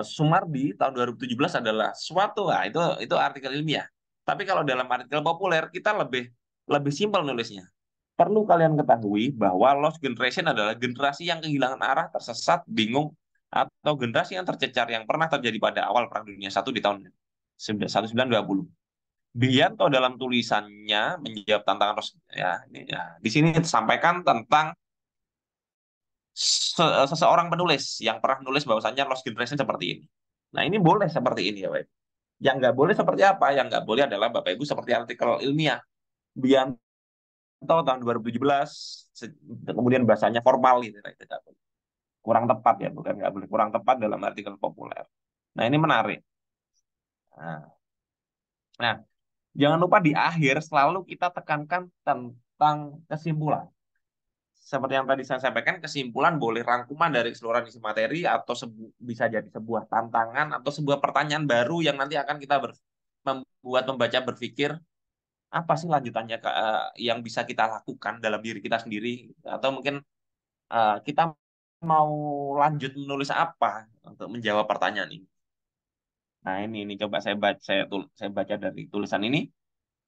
Sumardi tahun 2017 adalah suatu, nah, itu artikel ilmiah. Tapi kalau dalam artikel populer kita lebih lebih simpel nulisnya. Perlu kalian ketahui bahwa lost generation adalah generasi yang kehilangan arah, tersesat, bingung, atau generasi yang tercecar yang pernah terjadi pada awal Perang Dunia I di tahun 1920. Bianto dalam tulisannya menjawab tantangan ya, ini ya di sini disampaikan tentang seseorang penulis yang pernah nulis bahwasannya lost generation seperti ini. Nah, ini boleh seperti ini ya, Bapak. Yang nggak boleh seperti apa? Yang nggak boleh adalah Bapak Ibu seperti artikel ilmiah. Bianto tahun 2017, kemudian bahasanya formal gitu. Nah, itu nggak boleh. Kurang tepat ya, bukan nggak boleh. Kurang tepat dalam artikel populer. Nah, ini menarik. Nah, nah, jangan lupa di akhir selalu kita tekankan tentang kesimpulan. Seperti yang tadi saya sampaikan, kesimpulan boleh rangkuman dari keseluruhan isi materi atau bisa jadi sebuah tantangan atau sebuah pertanyaan baru yang nanti akan kita membuat pembaca berpikir apa sih lanjutannya yang bisa kita lakukan dalam diri kita sendiri atau mungkin kita mau lanjut menulis apa untuk menjawab pertanyaan ini. Nah, ini coba saya baca dari tulisan ini.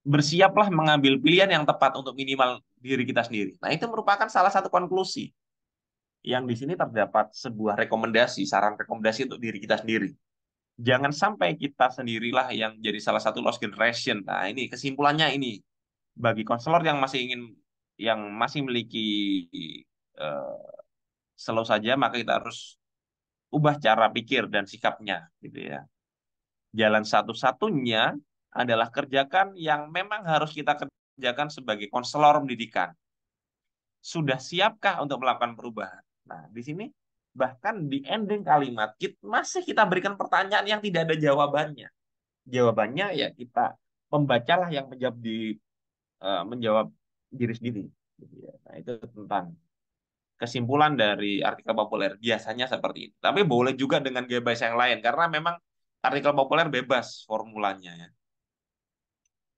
Bersiaplah mengambil pilihan yang tepat untuk minimal diri kita sendiri. Nah, itu merupakan salah satu konklusi yang di sini terdapat sebuah rekomendasi, saran rekomendasi untuk diri kita sendiri. Jangan sampai kita sendirilah yang jadi salah satu lost generation. Nah, ini kesimpulannya ini bagi konselor yang masih memiliki uh, slow saja, maka kita harus ubah cara pikir dan sikapnya, gitu ya. Jalan satu-satunya adalah kerjakan yang memang harus kita kerjakan sebagai konselor pendidikan. Sudah siapkah untuk melakukan perubahan? Nah, di sini bahkan di ending kalimat masih kita berikan pertanyaan yang tidak ada jawabannya. Jawabannya ya kita pembacalah yang menjawab diri sendiri. Gitu ya. Nah, itu tentang kesimpulan dari artikel populer biasanya seperti itu. Tapi boleh juga dengan gaya bahasa yang lain karena memang artikel populer bebas formulanya ya.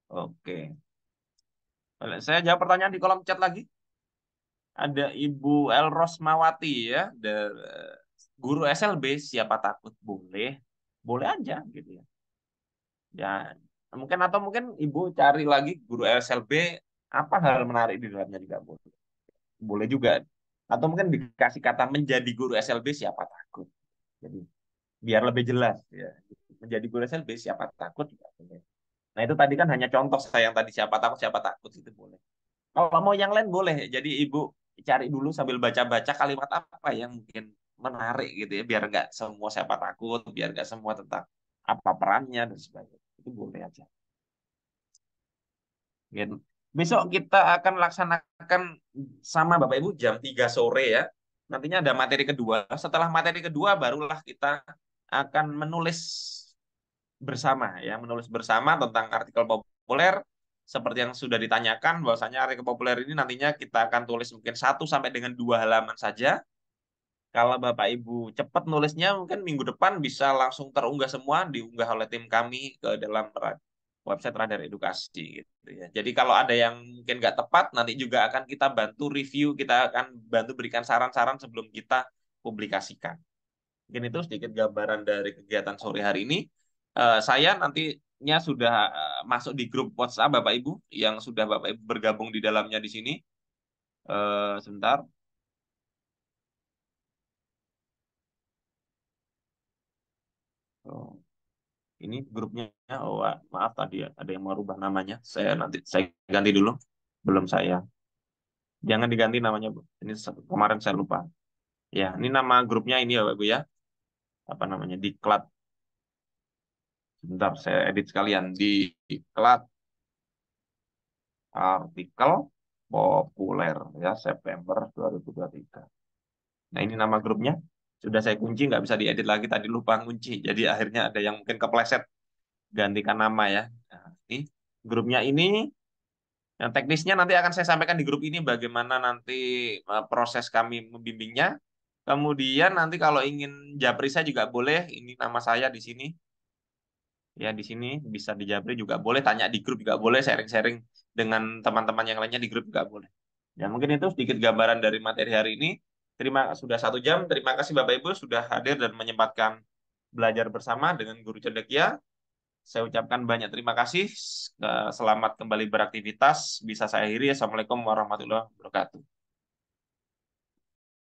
Oke. Saya jawab pertanyaan di kolom chat lagi. Ada Ibu Elros Mawati ya, guru SLB siapa takut boleh, boleh aja gitu ya. Ya mungkin atau mungkin Ibu cari lagi guru SLB apa hal menarik di dalamnya juga boleh, boleh juga. Atau mungkin dikasih kata menjadi guru SLB siapa takut. Jadi biar lebih jelas ya. Menjadi guru SLB siapa takut juga boleh. Nah itu tadi kan hanya contoh saya yang tadi siapa takut itu boleh. Kalau mau yang lain boleh. Jadi Ibu cari dulu sambil baca-baca kalimat apa yang mungkin menarik gitu ya. Biar nggak semua siapa takut, biar nggak semua tentang apa perannya dan sebagainya. Itu boleh aja. Gitu. Besok kita akan laksanakan sama Bapak Ibu jam 3 sore ya. Nantinya ada materi kedua. Setelah materi kedua barulah kita akan menulis bersama ya, menulis bersama tentang artikel populer seperti yang sudah ditanyakan bahwasanya artikel populer ini nantinya kita akan tulis mungkin 1 sampai dengan 2 halaman saja. Kalau Bapak Ibu cepat nulisnya mungkin minggu depan bisa langsung terunggah semua diunggah oleh tim kami ke dalam website Radar Edukasi gitu ya. Jadi kalau ada yang mungkin nggak tepat nanti juga akan kita bantu review, kita akan bantu berikan saran-saran sebelum kita publikasikan. Mungkin itu sedikit gambaran dari kegiatan sore hari ini. Saya nantinya sudah masuk di grup WhatsApp Bapak Ibu yang sudah Bapak Ibu bergabung di dalamnya di sini. Sebentar. Oh, ini grupnya. Oh, maaf tadi ya, ada yang mau rubah namanya. Saya ganti dulu. Belum saya. Jangan diganti namanya, Bu. Ini kemarin saya lupa. Ya, ini nama grupnya ini ya, Bapak Ibu ya. Apa namanya? Diklat. Sebentar, saya edit sekalian. Diklat artikel populer ya September 2023. Nah, ini nama grupnya. Sudah saya kunci, nggak bisa diedit lagi. Tadi lupa kunci. Jadi akhirnya ada yang mungkin kepleset gantikan nama ya. Nah, ini grupnya ini. Yang teknisnya nanti akan saya sampaikan di grup ini bagaimana nanti proses kami membimbingnya. Kemudian nanti kalau ingin japri saya juga boleh. Ini nama saya di sini. Ya di sini bisa di japri juga boleh. Tanya di grup juga boleh. Sharing-sharing dengan teman-teman yang lainnya di grup juga boleh. Ya mungkin itu sedikit gambaran dari materi hari ini. Sudah 1 jam. Terima kasih Bapak Ibu sudah hadir dan menyempatkan belajar bersama dengan Guru Cendekia. Saya ucapkan banyak terima kasih. Selamat kembali beraktivitas. Bisa saya akhiri. Assalamualaikum warahmatullahi wabarakatuh.